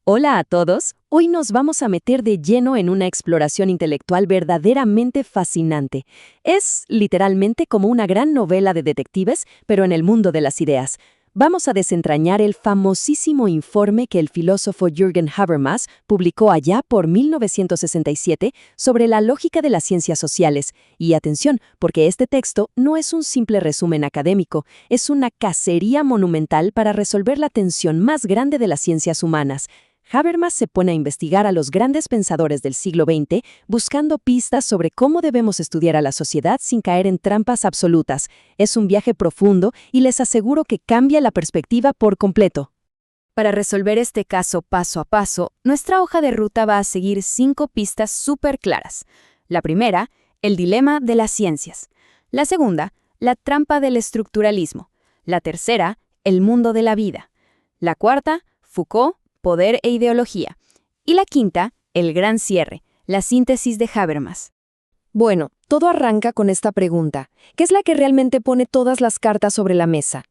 Hola a todos, hoy nos vamos a meter de lleno en una exploración intelectual verdaderamente fascinante. Es literalmente como una gran novela de detectives, pero en el mundo de las ideas. Vamos a desentrañar el famosísimo informe que el filósofo Jürgen Habermas publicó allá por 1967 sobre la lógica de las ciencias sociales. Y atención, porque este texto no es un simple resumen académico, es una cacería monumental para resolver la tensión más grande de las ciencias humanas. Habermas se pone a investigar a los grandes pensadores del siglo XX, buscando pistas sobre cómo debemos estudiar a la sociedad sin caer en trampas absolutas. Es un viaje profundo y les aseguro que cambia la perspectiva por completo. Para resolver este caso paso a paso, nuestra hoja de ruta va a seguir 5 pistas súper claras. La primera, el dilema de las ciencias. La segunda, la trampa del estructuralismo. La tercera, el mundo de la vida. La cuarta, Foucault, poder e ideología. Y la quinta, el gran cierre, la síntesis de Habermas. Bueno, todo arranca con esta pregunta, que es la que realmente pone todas las cartas sobre la mesa.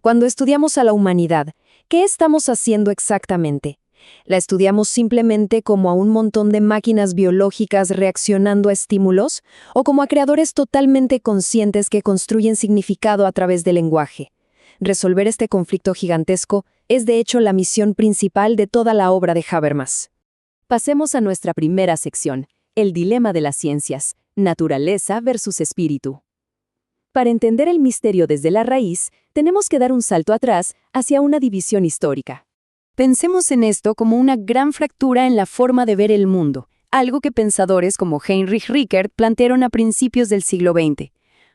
Cuando estudiamos a la humanidad, ¿qué estamos haciendo exactamente? ¿La estudiamos simplemente como a un montón de máquinas biológicas reaccionando a estímulos? ¿O como a creadores totalmente conscientes que construyen significado a través del lenguaje? Resolver este conflicto gigantesco es de hecho la misión principal de toda la obra de Habermas. Pasemos a nuestra primera sección, el dilema de las ciencias, naturaleza versus espíritu. Para entender el misterio desde la raíz, tenemos que dar un salto atrás hacia una división histórica. Pensemos en esto como una gran fractura en la forma de ver el mundo, algo que pensadores como Heinrich Rickert plantearon a principios del siglo XX.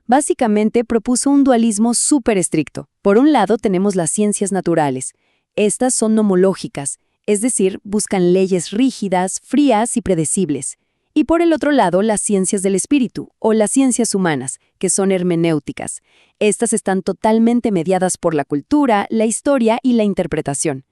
Básicamente propuso un dualismo súper estricto. Por un lado tenemos las ciencias naturales. Estas son nomológicas, es decir, buscan leyes rígidas, frías y predecibles. Y por el otro lado, las ciencias del espíritu, o las ciencias humanas, que son hermenéuticas. Estas están totalmente mediadas por la cultura, la historia y la interpretación.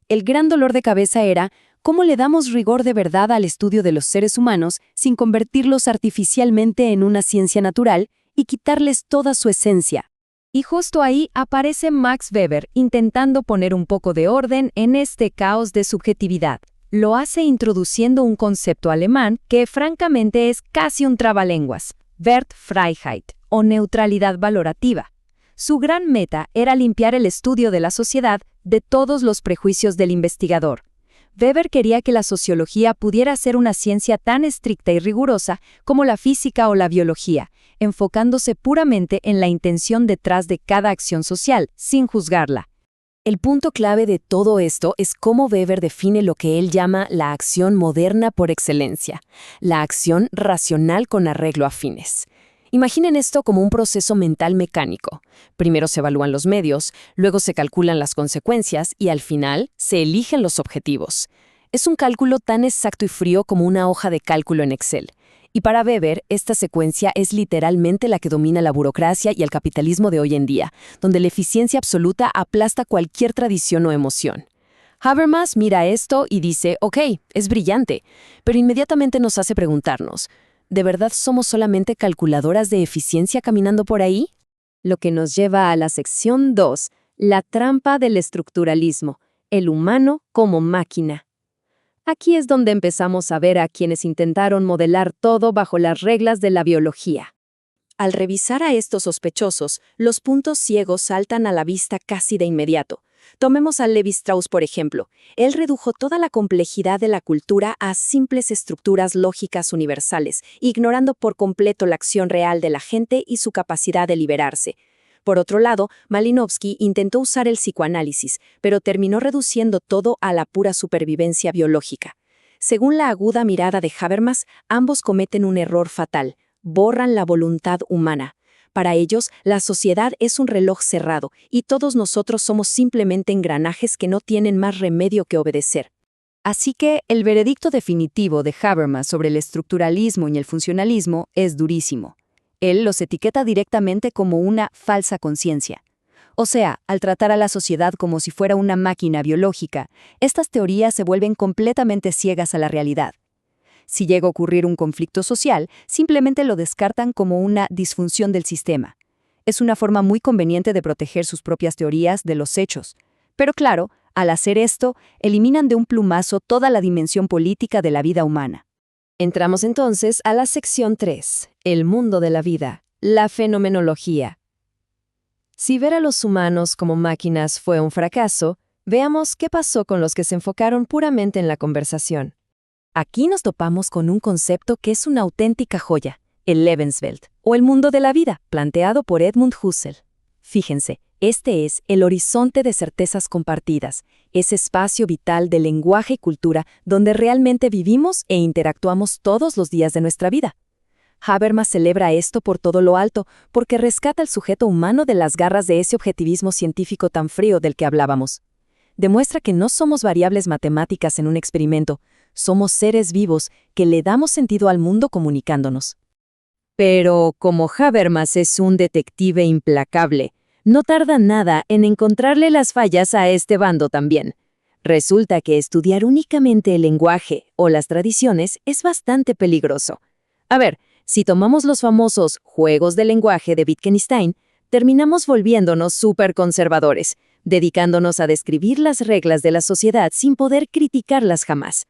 El gran dolor de cabeza era cómo le damos rigor de verdad al estudio de los seres humanos sin convertirlos artificialmente en una ciencia natural y quitarles toda su esencia. Y justo ahí aparece Max Weber intentando poner un poco de orden en este caos de subjetividad. Lo hace introduciendo un concepto alemán que francamente es casi un trabalenguas, Wertfreiheit, o neutralidad valorativa. Su gran meta era limpiar el estudio de la sociedad de todos los prejuicios del investigador. Weber quería que la sociología pudiera ser una ciencia tan estricta y rigurosa como la física o la biología, enfocándose puramente en la intención detrás de cada acción social, sin juzgarla. El punto clave de todo esto es cómo Weber define lo que él llama la acción moderna por excelencia, la acción racional con arreglo a fines. Imaginen esto como un proceso mental mecánico. Primero se evalúan los medios, luego se calculan las consecuencias y al final se eligen los objetivos. Es un cálculo tan exacto y frío como una hoja de cálculo en Excel. Y para Weber, esta secuencia es literalmente la que domina la burocracia y el capitalismo de hoy en día, donde la eficiencia absoluta aplasta cualquier tradición o emoción. Habermas mira esto y dice, ok, es brillante, pero inmediatamente nos hace preguntarnos, ¿de verdad somos solamente calculadoras de eficiencia caminando por ahí? Lo que nos lleva a la sección 2, la trampa del estructuralismo, el humano como máquina. Aquí es donde empezamos a ver a quienes intentaron modelar todo bajo las reglas de la biología. Al revisar a estos sospechosos, los puntos ciegos saltan a la vista casi de inmediato. Tomemos a Levi Strauss, por ejemplo. Él redujo toda la complejidad de la cultura a simples estructuras lógicas universales, ignorando por completo la acción real de la gente y su capacidad de liberarse. Por otro lado, Malinowski intentó usar el psicoanálisis, pero terminó reduciendo todo a la pura supervivencia biológica. Según la aguda mirada de Habermas, ambos cometen un error fatal: borran la voluntad humana. Para ellos, la sociedad es un reloj cerrado y todos nosotros somos simplemente engranajes que no tienen más remedio que obedecer. Así que el veredicto definitivo de Habermas sobre el estructuralismo y el funcionalismo es durísimo. Él los etiqueta directamente como una falsa conciencia. O sea, al tratar a la sociedad como si fuera una máquina biológica, estas teorías se vuelven completamente ciegas a la realidad. Si llega a ocurrir un conflicto social, simplemente lo descartan como una disfunción del sistema. Es una forma muy conveniente de proteger sus propias teorías de los hechos. Pero claro, Al hacer esto, eliminan de un plumazo toda la dimensión política de la vida humana. Entramos entonces a la sección 3, el mundo de la vida, la fenomenología. Si ver a los humanos como máquinas fue un fracaso, veamos qué pasó con los que se enfocaron puramente en la conversación. Aquí nos topamos con un concepto que es una auténtica joya, el Lebenswelt, o el mundo de la vida, planteado por Edmund Husserl. Fíjense, este es el horizonte de certezas compartidas, ese espacio vital de lenguaje y cultura donde realmente vivimos e interactuamos todos los días de nuestra vida. Habermas celebra esto por todo lo alto, porque rescata al sujeto humano de las garras de ese objetivismo científico tan frío del que hablábamos. Demuestra que no somos variables matemáticas en un experimento, somos seres vivos que le damos sentido al mundo comunicándonos. Pero como Habermas es un detective implacable, no tarda nada en encontrarle las fallas a este bando también. Resulta que estudiar únicamente el lenguaje o las tradiciones es bastante peligroso. A ver, si tomamos los famosos juegos de lenguaje de Wittgenstein, terminamos volviéndonos súper conservadores, dedicándonos a describir las reglas de la sociedad sin poder criticarlas jamás.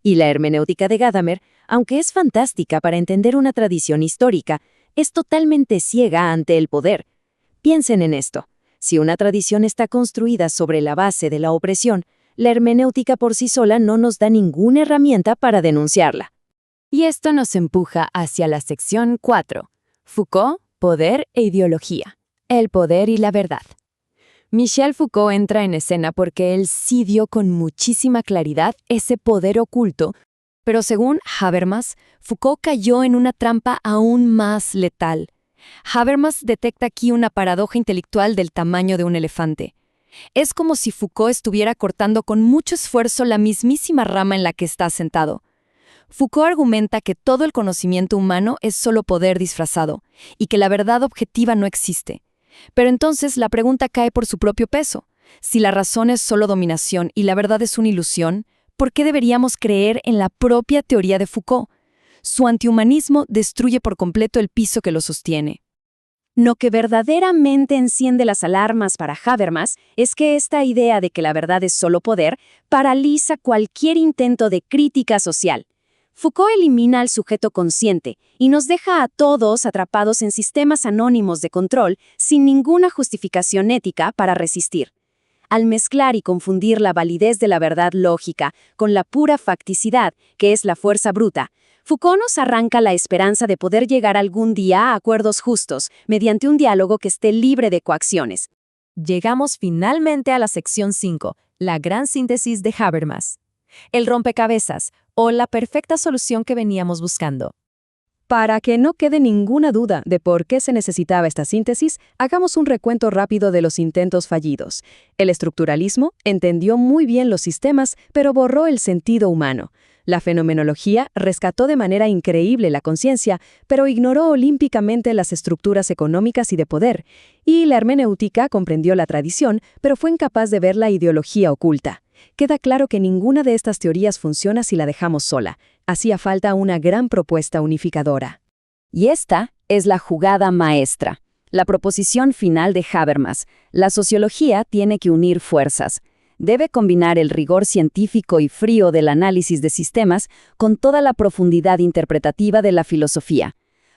Y la hermenéutica de Gadamer, aunque es fantástica para entender una tradición histórica, es totalmente ciega ante el poder. Piensen en esto. Si una tradición está construida sobre la base de la opresión, la hermenéutica por sí sola no nos da ninguna herramienta para denunciarla. Y esto nos empuja hacia la sección 4. Foucault, poder e ideología. El poder y la verdad. Michel Foucault entra en escena porque él sí dio con muchísima claridad ese poder oculto, pero según Habermas, Foucault cayó en una trampa aún más letal. Habermas detecta aquí una paradoja intelectual del tamaño de un elefante. Es como si Foucault estuviera cortando con mucho esfuerzo la mismísima rama en la que está sentado. Foucault argumenta que todo el conocimiento humano es solo poder disfrazado y que la verdad objetiva no existe. Pero entonces la pregunta cae por su propio peso. Si la razón es solo dominación y la verdad es una ilusión, ¿por qué deberíamos creer en la propia teoría de Foucault? Su antihumanismo destruye por completo el piso que lo sostiene. Lo que verdaderamente enciende las alarmas para Habermas es que esta idea de que la verdad es solo poder paraliza cualquier intento de crítica social. Foucault elimina al sujeto consciente y nos deja a todos atrapados en sistemas anónimos de control sin ninguna justificación ética para resistir. Al mezclar y confundir la validez de la verdad lógica con la pura facticidad, que es la fuerza bruta, Foucault nos arranca la esperanza de poder llegar algún día a acuerdos justos mediante un diálogo que esté libre de coacciones. Llegamos finalmente a la sección 5, la gran síntesis de Habermas. El rompecabezas, o la perfecta solución que veníamos buscando. Para que no quede ninguna duda de por qué se necesitaba esta síntesis, hagamos un recuento rápido de los intentos fallidos. El estructuralismo entendió muy bien los sistemas, pero borró el sentido humano. La fenomenología rescató de manera increíble la conciencia, pero ignoró olímpicamente las estructuras económicas y de poder. Y la hermenéutica comprendió la tradición, pero fue incapaz de ver la ideología oculta. Queda claro que ninguna de estas teorías funciona si la dejamos sola. Hacía falta una gran propuesta unificadora. Y esta es la jugada maestra, la proposición final de Habermas. La sociología tiene que unir fuerzas. Debe combinar el rigor científico y frío del análisis de sistemas con toda la profundidad interpretativa de la filosofía.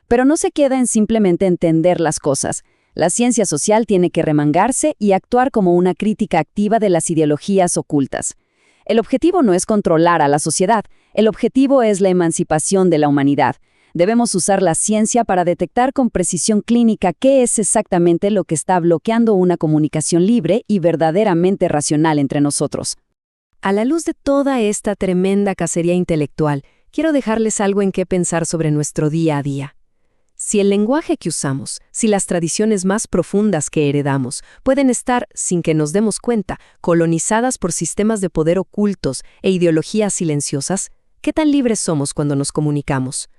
Pero no se queda en simplemente entender las cosas. La ciencia social tiene que remangarse y actuar como una crítica activa de las ideologías ocultas. El objetivo no es controlar a la sociedad, el objetivo es la emancipación de la humanidad. Debemos usar la ciencia para detectar con precisión clínica qué es exactamente lo que está bloqueando una comunicación libre y verdaderamente racional entre nosotros. A la luz de toda esta tremenda cacería intelectual, quiero dejarles algo en qué pensar sobre nuestro día a día. Si el lenguaje que usamos, si las tradiciones más profundas que heredamos, pueden estar, sin que nos demos cuenta, colonizadas por sistemas de poder ocultos e ideologías silenciosas, ¿qué tan libres somos cuando nos comunicamos?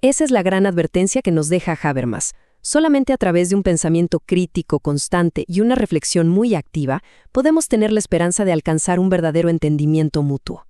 Esa es la gran advertencia que nos deja Habermas. Solamente a través de un pensamiento crítico constante y una reflexión muy activa, podemos tener la esperanza de alcanzar un verdadero entendimiento mutuo.